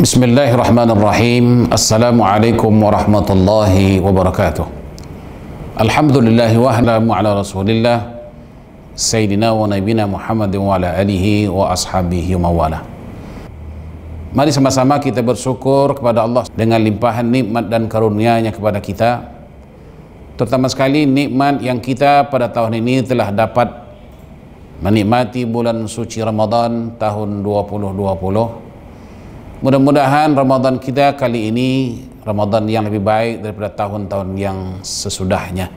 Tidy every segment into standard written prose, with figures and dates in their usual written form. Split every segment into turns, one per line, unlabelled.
Bismillahirrahmanirrahim. Assalamualaikum warahmatullahi wabarakatuh. Alhamdulillahi wa salamu ala rasulillah Sayyidina wa nabina Muhammad wa ala alihi wa ashabihi wa mawala. Mari sama-sama kita bersyukur kepada Allah dengan limpahan nikmat dan karunia-Nya kepada kita. Terutama sekali nikmat yang kita pada tahun ini telah dapat menikmati bulan suci Ramadan tahun 2020. Mudah-mudahan Ramadan kita kali ini Ramadan yang lebih baik daripada tahun-tahun yang sesudahnya.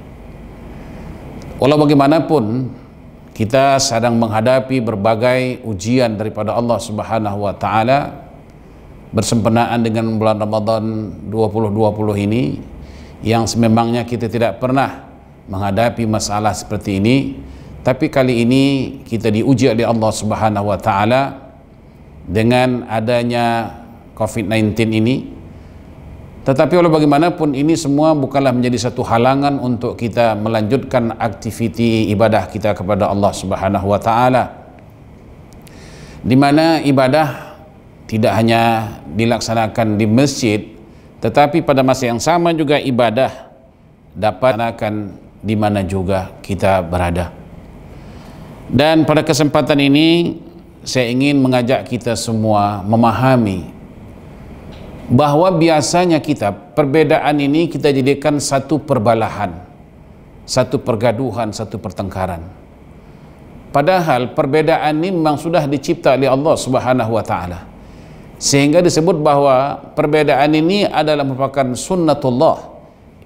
Walau bagaimanapun kita sedang menghadapi berbagai ujian daripada Allah Subhanahu wa taala bersempenaan dengan bulan Ramadan 2020 ini, yang sememangnya kita tidak pernah menghadapi masalah seperti ini, tapi kali ini kita diuji oleh Allah Subhanahu wa taala dengan adanya COVID-19 ini. Tetapi walau bagaimanapun ini semua bukanlah menjadi satu halangan untuk kita melanjutkan aktiviti ibadah kita kepada Allah Subhanahu wa taala, di mana ibadah tidak hanya dilaksanakan di masjid, tetapi pada masa yang sama juga ibadah dapat dilaksanakan di mana juga kita berada. Dan pada kesempatan ini saya ingin mengajak kita semua memahami bahwa biasanya kita perbedaan ini kita jadikan satu perbalahan, satu pergaduhan, satu pertengkaran. Padahal perbedaan ini memang sudah dicipta oleh Allah Subhanahu wa taala, sehingga disebut bahwa perbedaan ini adalah merupakan sunnatullah,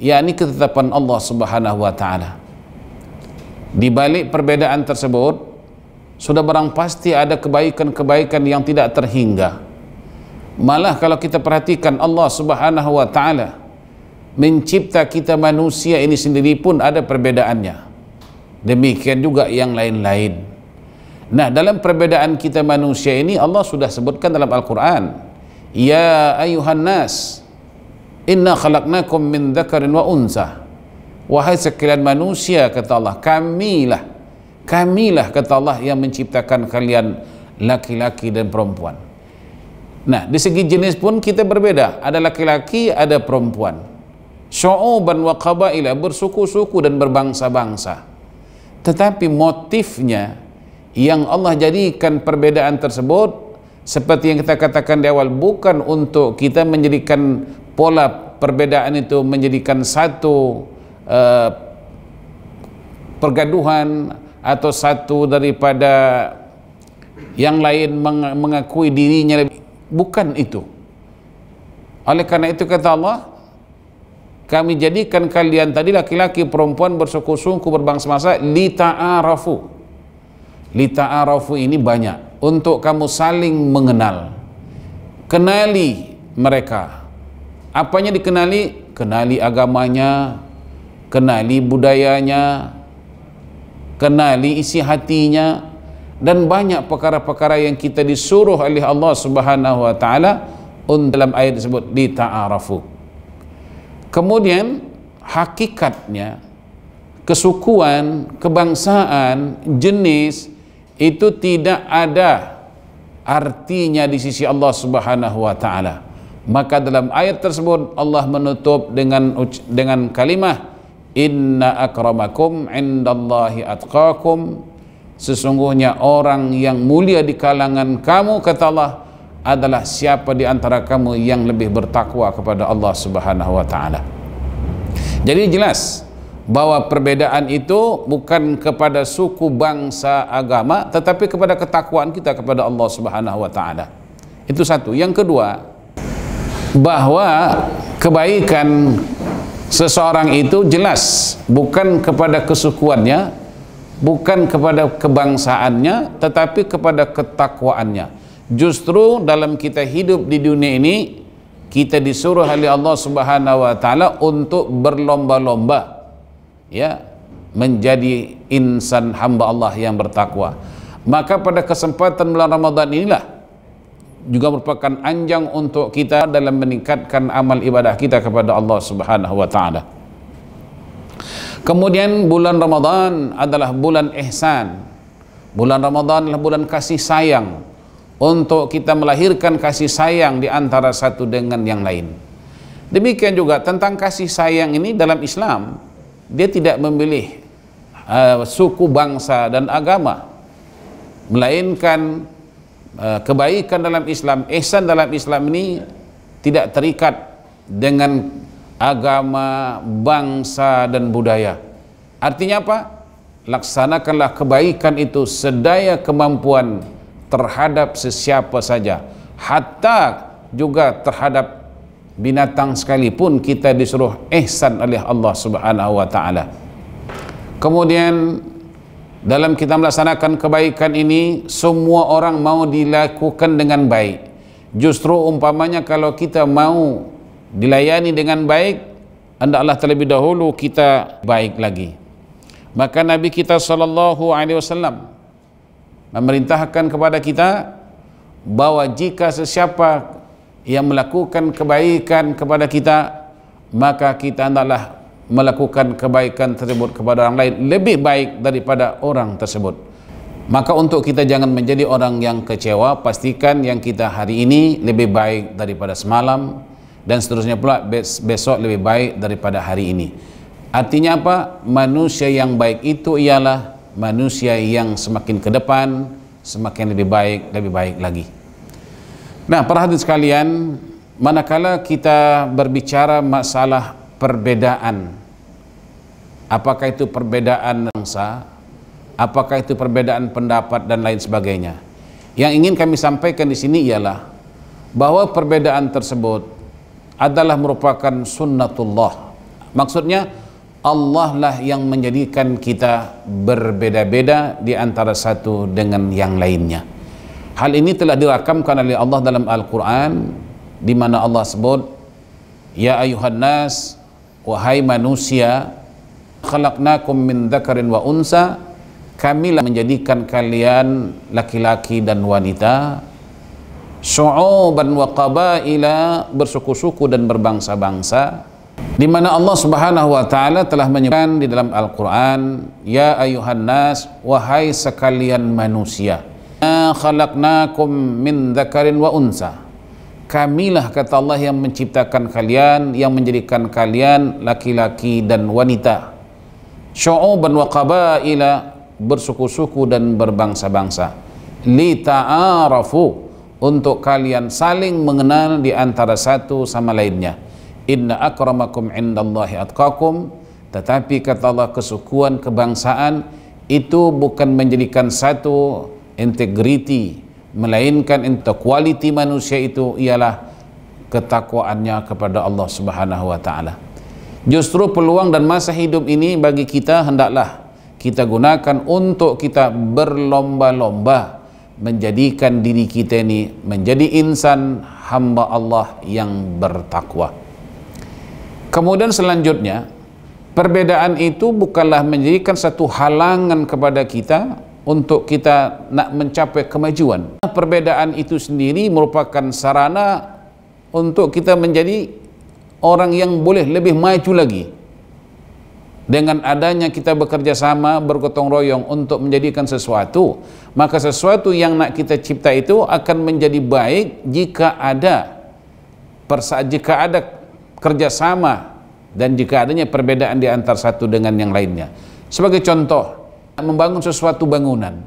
yakni ketetapan Allah Subhanahu wa taala. Di balik perbedaan tersebut sudah barang pasti ada kebaikan-kebaikan yang tidak terhingga. Malah kalau kita perhatikan, Allah Subhanahu wa taala mencipta kita manusia ini sendiri pun ada perbedaannya. Demikian juga yang lain-lain. Nah, dalam perbedaan kita manusia ini Allah sudah sebutkan dalam Al-Quran, ya ayuhan nas inna khalaqnakum min dzakarin wa unsa. Wahai sekalian manusia, kata Allah, kamilah kata Allah yang menciptakan kalian laki-laki dan perempuan. Nah, di segi jenis pun kita berbeda, ada laki-laki, ada perempuan. Syu'uban wa qabaila, bersuku-suku dan berbangsa-bangsa. Tetapi motifnya yang Allah jadikan perbedaan tersebut, seperti yang kita katakan di awal, bukan untuk kita menjadikan pola perbedaan itu menjadikan satu pergaduhan atau satu daripada yang lain mengakui dirinya lebih. Bukan itu. Oleh karena itu kata Allah, kami jadikan kalian tadi laki-laki perempuan bersuku-suku berbangsa-bangsa lita'arafu. Lita'arafu ini banyak untuk kamu saling mengenal. Kenali mereka. Apanya dikenali? Kenali agamanya, kenali budayanya, kenali isi hatinya, dan banyak perkara-perkara yang kita disuruh oleh Allah Subhanahu wa taala dalam ayat tersebut, lita'arafu. Kemudian hakikatnya kesukuan, kebangsaan, jenis itu tidak ada artinya di sisi Allah Subhanahu wa taala. Maka dalam ayat tersebut Allah menutup dengan kalimat, inna akramakum indallahi atqakum. Sesungguhnya orang yang mulia di kalangan kamu, kata Allah, adalah siapa di antara kamu yang lebih bertakwa kepada Allah Subhanahu wa taala. Jadi jelas bahwa perbedaan itu bukan kepada suku, bangsa, agama, tetapi kepada ketakwaan kita kepada Allah Subhanahu wa taala. Itu satu. Yang kedua, bahwa kebaikan seseorang itu jelas bukan kepada kesukuannya, bukan kepada kebangsaannya, tetapi kepada ketakwaannya. Justru dalam kita hidup di dunia ini, kita disuruh oleh Allah Subhanahu wa taala untuk berlomba-lomba, ya, menjadi insan hamba Allah yang bertakwa. Maka pada kesempatan bulan Ramadan inilah juga merupakan anjang untuk kita dalam meningkatkan amal ibadah kita kepada Allah Subhanahu wa taala. Kemudian bulan Ramadan adalah bulan ihsan. Bulan Ramadan adalah bulan kasih sayang. untuk kita melahirkan kasih sayang di antara satu dengan yang lain. Demikian juga tentang kasih sayang ini dalam Islam, dia tidak memilih suku, bangsa, dan agama, melainkan kebaikan dalam Islam, ihsan dalam Islam ini tidak terikat dengan agama, bangsa, dan budaya. Artinya apa? Laksanakanlah kebaikan itu sedaya kemampuan terhadap sesiapa saja, hatta juga terhadap binatang sekalipun kita disuruh ihsan oleh Allah Subhanahu wa taala. Kemudian dalam kita melaksanakan kebaikan ini, semua orang mau dilakukan dengan baik. Justru umpamanya kalau kita mau dilayani dengan baik, hendaklah terlebih dahulu kita baik lagi. Maka Nabi kita SAW memerintahkan kepada kita bahwa jika sesiapa yang melakukan kebaikan kepada kita, maka kita hendaklah melakukan kebaikan tersebut kepada orang lain lebih baik daripada orang tersebut. Maka untuk kita jangan menjadi orang yang kecewa, pastikan yang kita hari ini lebih baik daripada semalam, dan seterusnya pula besok lebih baik daripada hari ini. Artinya apa? Manusia yang baik itu ialah manusia yang semakin ke depan semakin lebih baik lagi. Nah, para hadirin sekalian, manakala kita berbicara masalah perbedaan, apakah itu perbedaan bangsa, apakah itu perbedaan pendapat dan lain sebagainya, yang ingin kami sampaikan di sini ialah bahwa perbedaan tersebut adalah merupakan sunnatullah. Maksudnya Allah lah yang menjadikan kita berbeda-beda di antara satu dengan yang lainnya. Hal ini telah dirakamkan oleh Allah dalam Al-Quran, di mana Allah sebut, ya ayuhan nas, wahai manusia, khalaqnakum min dzakarin wa unsa, kamilah menjadikan kalian laki-laki dan wanita, syu'uban wa qabaila, bersuku-suku dan berbangsa-bangsa, di mana Allah Subhanahu wa taala telah menyebutkan di dalam Al-Qur'an, ya ayuhan nas, wahai sekalian manusia, khalaqnakum min dzakarin wa unsa, kamilah kata Allah yang menciptakan kalian, yang menjadikan kalian laki-laki dan wanita, syu'uban wa qabaila, bersuku-suku dan berbangsa-bangsa, li ta'arafu, untuk kalian saling mengenal di antara satu sama lainnya. Inna akramakum indallahi atqakum, tetapi kata Allah, kesukuan kebangsaan itu bukan menjadikan satu integriti, melainkan quality manusia itu ialah ketakwaannya kepada Allah Subhanahu wa taala. Justru peluang dan masa hidup ini bagi kita hendaklah kita gunakan untuk kita berlomba-lomba menjadikan diri kita ini menjadi insan hamba Allah yang bertakwa. Kemudian selanjutnya, perbedaan itu bukanlah menjadikan satu halangan kepada kita untuk kita nak mencapai kemajuan. Perbedaan itu sendiri merupakan sarana untuk kita menjadi orang yang boleh lebih maju lagi. Dengan adanya kita bekerja sama, bergotong royong untuk menjadikan sesuatu, maka sesuatu yang nak kita cipta itu akan menjadi baik jika ada kerjasama dan jika adanya perbedaan di antara satu dengan yang lainnya. Sebagai contoh, membangun sesuatu bangunan,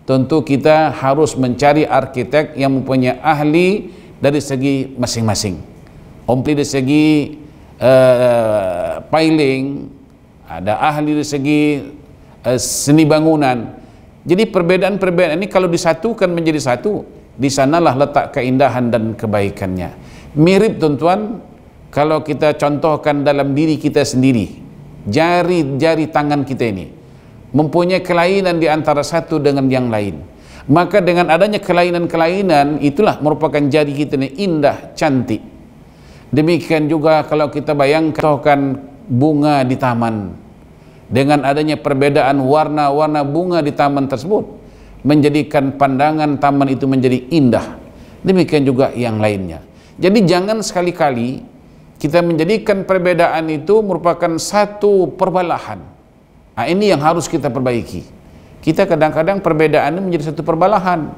tentu kita harus mencari arsitek yang mempunyai ahli dari segi masing-masing. Dari segi piling, ada ahli dari segi seni bangunan. Jadi perbedaan-perbedaan ini kalau disatukan menjadi satu, di sanalah letak keindahan dan kebaikannya. Mirip tuan-tuan, kalau kita contohkan dalam diri kita sendiri, jari-jari tangan kita ini mempunyai kelainan di antara satu dengan yang lain. Maka dengan adanya kelainan-kelainan itulah merupakan jari kita ini indah, cantik. Demikian juga kalau kita bayangkan bunga di taman, dengan adanya perbedaan warna-warna bunga di taman tersebut menjadikan pandangan taman itu menjadi indah. Demikian juga yang lainnya. Jadi jangan sekali-kali kita menjadikan perbedaan itu merupakan satu perbalahan. Nah, ini yang harus kita perbaiki. Kita kadang-kadang perbedaan ini menjadi satu perbalahan.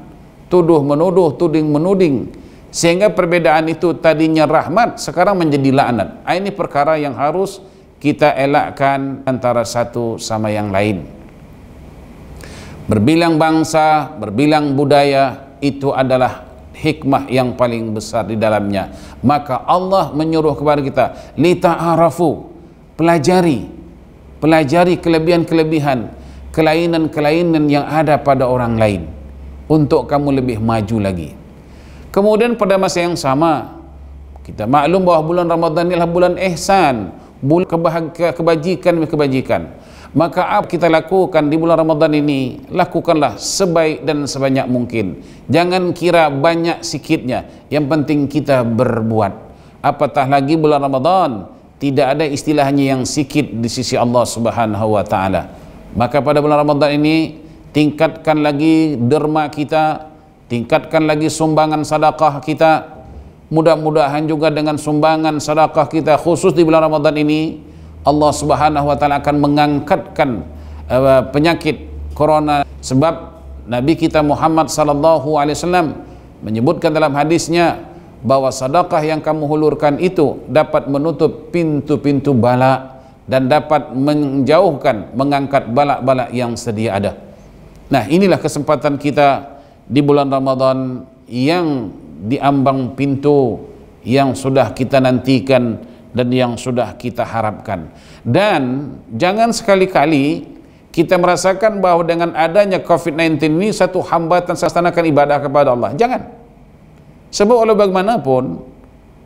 tuduh menuduh, tuding menuding, sehingga perbedaan itu tadinya rahmat sekarang menjadi laknat. Ini perkara yang harus kita elakkan antara satu sama yang lain. Berbilang bangsa, berbilang budaya, itu adalah hikmah yang paling besar di dalamnya. Maka Allah menyuruh kepada kita, lita'arafu, pelajari kelebihan-kelebihan, kelainan-kelainan yang ada pada orang lain, untuk kamu lebih maju lagi. Kemudian pada masa yang sama, kita maklum bahwa bulan Ramadan inilah bulan ihsan, bulan kebajikan. Maka apa kita lakukan di bulan Ramadan ini? Lakukanlah sebaik dan sebanyak mungkin. Jangan kira banyak sikitnya, yang penting kita berbuat. Apatah lagi bulan Ramadan, tidak ada istilahnya yang sikit di sisi Allah Subhanahu wa taala. Maka pada bulan Ramadan ini, tingkatkan lagi derma kita, tingkatkan lagi sumbangan sedekah kita. Mudah-mudahan juga dengan sumbangan sedekah kita khusus di bulan Ramadan ini, Allah Subhanahu wa taala akan mengangkatkan penyakit corona. Sebab Nabi kita Muhammad sallallahu alaihi wasallam menyebutkan dalam hadisnya bahwa sedekah yang kamu hulurkan itu dapat menutup pintu-pintu bala dan dapat menjauhkan, mengangkat bala-bala yang sedia ada. Nah, inilah kesempatan kita di bulan Ramadan yang diambang pintu yang sudah kita nantikan dan yang sudah kita harapkan. Dan jangan sekali-kali kita merasakan bahwa dengan adanya COVID-19 ini satu hambatan melaksanakan ibadah kepada Allah. Jangan. Sebab oleh bagaimanapun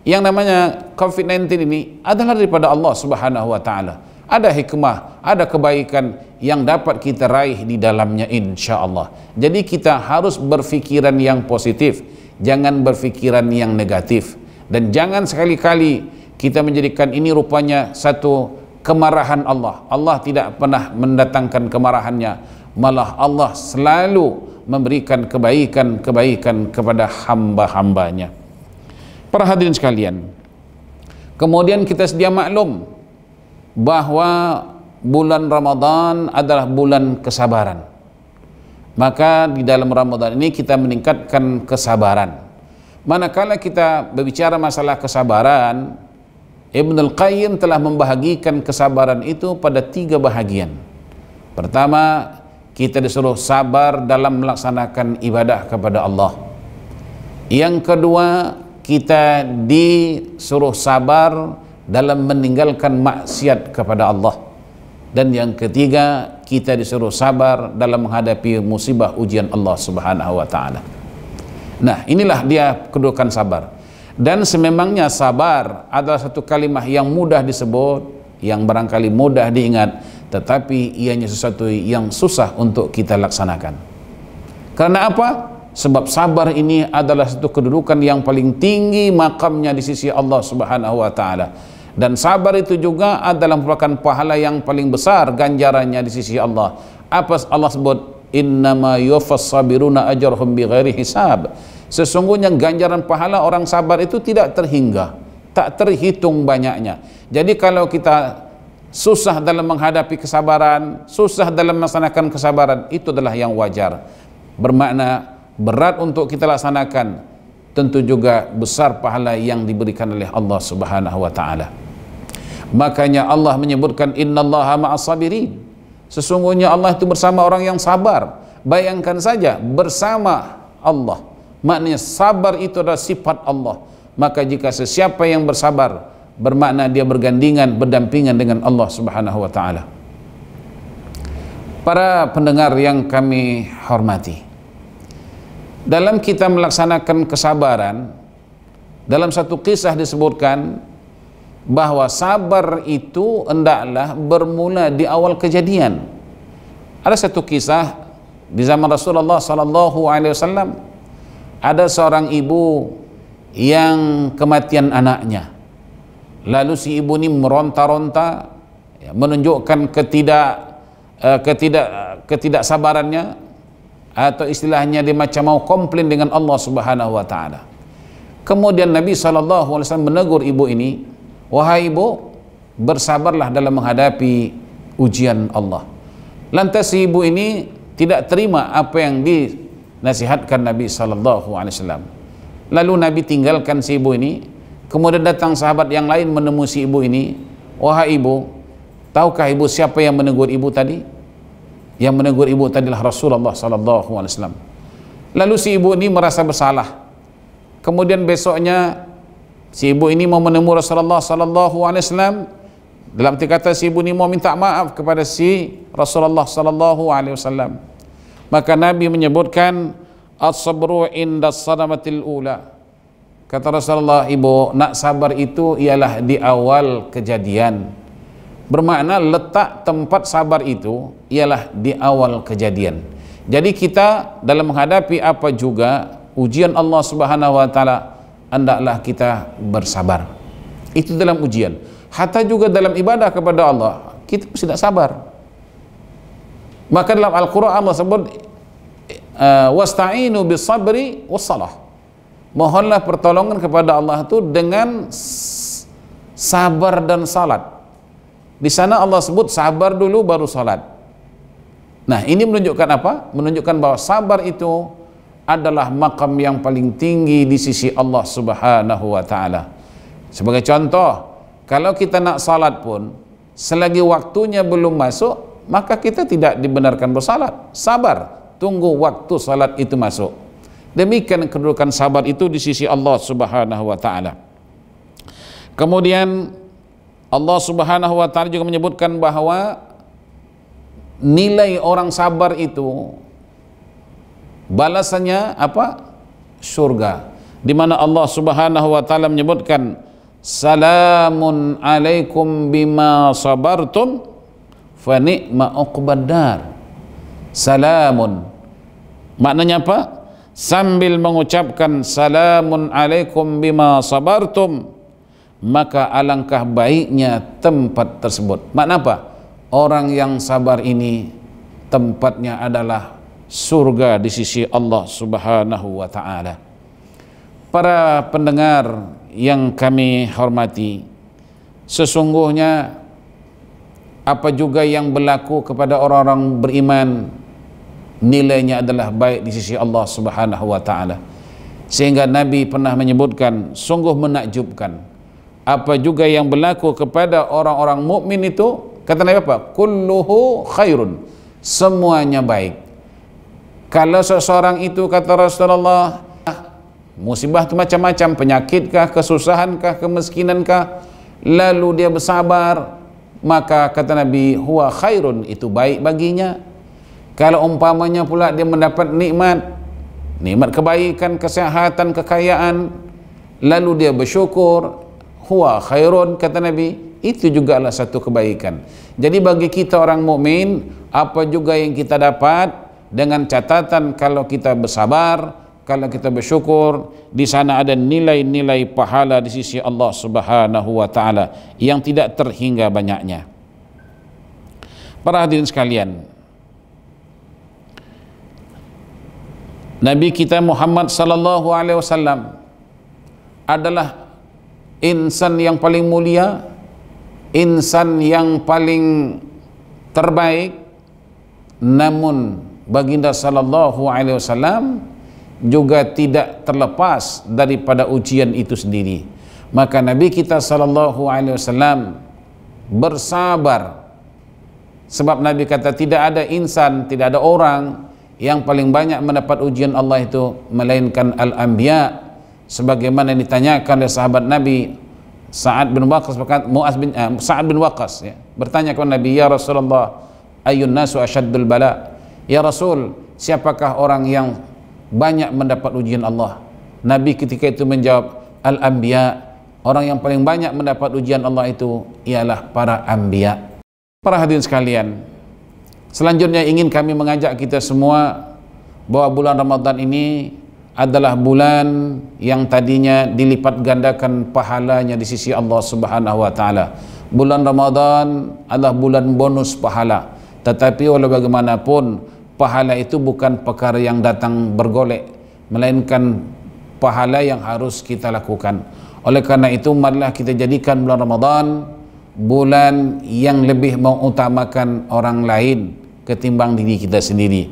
yang namanya COVID-19 ini adalah daripada Allah Subhanahu wa taala. Ada hikmah, ada kebaikan yang dapat kita raih di dalamnya insya-Allah. Jadi kita harus berfikiran yang positif, jangan berfikiran yang negatif. Dan jangan sekali-kali kita menjadikan ini rupanya satu kemarahan Allah. Allah tidak pernah mendatangkan kemarahannya, malah Allah selalu memberikan kebaikan-kebaikan kepada hamba-hambanya. Para hadirin sekalian, kemudian kita sedia maklum bahwa bulan Ramadan adalah bulan kesabaran. Maka di dalam Ramadan ini kita meningkatkan kesabaran. Manakala kita berbicara masalah kesabaran, Ibnul Qayyim telah membahagikan kesabaran itu pada 3 bahagian. Pertama, kita disuruh sabar dalam melaksanakan ibadah kepada Allah. Yang kedua, kita disuruh sabar dalam meninggalkan maksiat kepada Allah. Dan yang ketiga, kita disuruh sabar dalam menghadapi musibah ujian Allah Subhanahu wa taala. Nah, inilah dia kedudukan sabar. Dan sememangnya sabar adalah satu kalimah yang mudah disebut, yang barangkali mudah diingat, tetapi ianya sesuatu yang susah untuk kita laksanakan. Karena apa? Sebab sabar ini adalah satu kedudukan yang paling tinggi makamnya di sisi Allah Subhanahu wa taala. Dan sabar itu juga adalah merupakan pahala yang paling besar ganjarannya di sisi Allah. Apa Allah sebut? Innama yuwaffas sabiruna ajrahum bighairi hisab. Sesungguhnya ganjaran pahala orang sabar itu tidak terhingga, tak terhitung banyaknya. Jadi kalau kita susah dalam menghadapi kesabaran, susah dalam melaksanakan kesabaran, itu adalah yang wajar. Bermakna berat untuk kita laksanakan, tentu juga besar pahala yang diberikan oleh Allah Subhanahu wa taala. Makanya Allah menyebutkan innallaha ma'as sabirin. Sesungguhnya Allah itu bersama orang yang sabar. Bayangkan saja, bersama Allah. Maknanya sabar itu adalah sifat Allah. Maka jika sesiapa yang bersabar, bermakna dia bergandingan, berdampingan dengan Allah Subhanahu wa taala. Para pendengar yang kami hormati, dalam kita melaksanakan kesabaran, dalam satu kisah disebutkan bahwa sabar itu hendaklah bermula di awal kejadian. Ada satu kisah di zaman Rasulullah sallallahu alaihi wasallam, ada seorang ibu yang kematian anaknya. Lalu si ibu ini meronta-ronta, menunjukkan ketidaksabarannya, atau istilahnya dia macam mau komplain dengan Allah Subhanahu wa taala. Kemudian Nabi sallallahu alaihi wasallam menegur ibu ini, "Wahai ibu, bersabarlah dalam menghadapi ujian Allah." Lantas si ibu ini tidak terima apa yang nasihatkan Nabi sallallahu alaihi wasallam. Lalu Nabi tinggalkan si ibu ini, kemudian datang sahabat yang lain menemui si ibu ini. Wahai ibu, tahukah ibu siapa yang menegur ibu tadi? Yang menegur ibu tadi adalah Rasulullah sallallahu alaihi wasallam. Lalu si ibu ini merasa bersalah. Kemudian besoknya si ibu ini mau menemui Rasulullah sallallahu alaihi wasallam. Dalam arti kata si ibu ini mau minta maaf kepada si Rasulullah sallallahu alaihi wasallam. Maka Nabi menyebutkan as-sabru inda sadamatil ula. Kata Rasulullah, ibu, nak sabar itu ialah di awal kejadian. Bermakna letak tempat sabar itu ialah di awal kejadian. Jadi kita dalam menghadapi apa juga ujian Allah Subhanahu wa taala, hendaklah kita bersabar. Itu dalam ujian. Hatta juga dalam ibadah kepada Allah, kita mesti tidak sabar. Maka dalam Al-Quran Allah sebut wasta'inu bis-sabri was-salah. Mohonlah pertolongan kepada Allah itu dengan sabar dan salat. Di sana Allah sebut sabar dulu baru salat. Nah, ini menunjukkan apa? Menunjukkan bahwa sabar itu adalah makam yang paling tinggi di sisi Allah Subhanahu wa taala. Sebagai contoh, kalau kita nak salat pun, selagi waktunya belum masuk, maka kita tidak dibenarkan bersalat. Sabar, tunggu waktu salat itu masuk. Demikian kedudukan sabar itu di sisi Allah Subhanahu wa taala. Kemudian Allah Subhanahu wa taala juga menyebutkan bahwa nilai orang sabar itu balasannya apa? Surga. Di mana Allah Subhanahu wa taala menyebutkan salamun alaikum bima sabartum fa ni'ma uqbadar. Salamun maknanya apa? Sambil mengucapkan salamun alaikum bima sabartum, maka alangkah baiknya tempat tersebut. Makna apa? Orang yang sabar ini tempatnya adalah surga di sisi Allah Subhanahu wa taala. Para pendengar yang kami hormati, sesungguhnya apa juga yang berlaku kepada orang-orang beriman, nilainya adalah baik di sisi Allah Subhanahu wa taala. Sehingga Nabi pernah menyebutkan, sungguh menakjubkan apa juga yang berlaku kepada orang-orang mukmin itu, kata Nabi apa? Kulluhu khairun, semuanya baik. Kalau seseorang itu, kata Rasulullah, musibah itu macam-macam, penyakitkah, kesusahankah, kemiskinankah, lalu dia bersabar, maka kata Nabi, huwa khairun, itu baik baginya. Kalau umpamanya pula dia mendapat nikmat kebaikan, kesehatan, kekayaan, lalu dia bersyukur, huwa khairun, kata Nabi, itu juga adalah satu kebaikan. Jadi bagi kita orang mukmin, apa juga yang kita dapat, dengan catatan kalau kita bersabar, kalau kita bersyukur, di sana ada nilai-nilai pahala di sisi Allah Subhanahu wa taala yang tidak terhingga banyaknya. Para hadirin sekalian, Nabi kita Muhammad sallallahu alaihi wasallam adalah insan yang paling mulia, insan yang paling terbaik. Namun baginda sallallahu alaihi wasallam juga tidak terlepas daripada ujian itu sendiri. Maka Nabi kita sallallahu alaihi wasallam bersabar. Sebab Nabi kata tidak ada insan, tidak ada orang yang paling banyak mendapat ujian Allah itu melainkan al-anbiya. Sebagaimana ditanyakan oleh sahabat Nabi Sa'ad bin Waqqas, Sa'ad bin Waqqas ya, bertanya kepada Nabi, ya Rasulullah, ayyun nasu asyaddul bala? Ya Rasul, siapakah orang yang banyak mendapat ujian Allah? Nabi ketika itu menjawab, al-anbiya, orang yang paling banyak mendapat ujian Allah itu ialah para anbiya. Para hadirin sekalian, selanjutnya ingin kami mengajak kita semua bahwa bulan Ramadan ini adalah bulan yang tadinya dilipat gandakan pahalanya di sisi Allah Subhanahu wa taala. Bulan Ramadan adalah bulan bonus pahala. Tetapi walau bagaimanapun, pahala itu bukan perkara yang datang bergolek, melainkan pahala yang harus kita lakukan. Oleh karena itu, marilah kita jadikan bulan Ramadan bulan yang lebih mengutamakan orang lain ketimbang diri kita sendiri.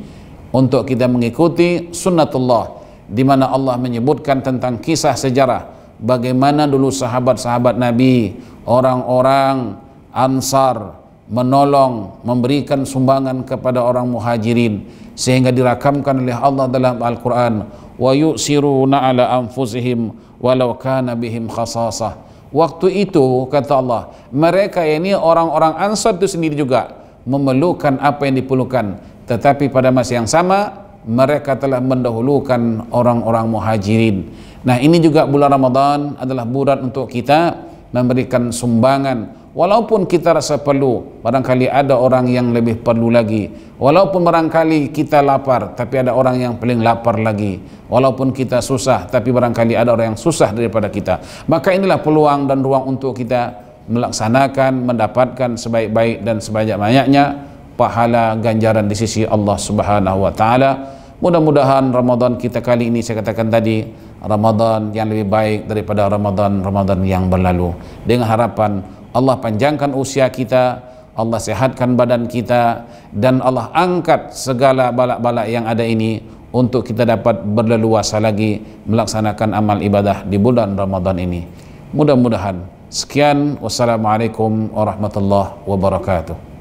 untuk kita mengikuti sunnatullah, di mana Allah menyebutkan tentang kisah sejarah bagaimana dulu sahabat-sahabat Nabi, orang-orang Ansar menolong, memberikan sumbangan kepada orang Muhajirin, sehingga dirakamkan oleh Allah dalam Al-Quran, wa yu'siruna ala anfusihim walau kana bihim khasasah. Waktu itu kata Allah, mereka ini orang-orang Ansar itu sendiri juga memerlukan apa yang diperlukan, tetapi pada masa yang sama mereka telah mendahulukan orang-orang Muhajirin. Nah, ini juga bulan Ramadan adalah bulan untuk kita memberikan sumbangan. Walaupun kita rasa perlu, barangkali ada orang yang lebih perlu lagi. Walaupun barangkali kita lapar, tapi ada orang yang paling lapar lagi. Walaupun kita susah, tapi barangkali ada orang yang susah daripada kita. Maka inilah peluang dan ruang untuk kita melaksanakan, mendapatkan sebaik-baik dan sebanyak-banyaknya pahala ganjaran di sisi Allah Subhanahu wa taala. Mudah-mudahan Ramadan kita kali ini, saya katakan tadi, Ramadan yang lebih baik daripada Ramadan yang berlalu. Dengan harapan Allah panjangkan usia kita, Allah sehatkan badan kita, dan Allah angkat segala balak-balak yang ada ini untuk kita dapat berleluasa lagi melaksanakan amal ibadah di bulan Ramadan ini. Mudah-mudahan. Sekian, wassalamualaikum warahmatullahi wabarakatuh.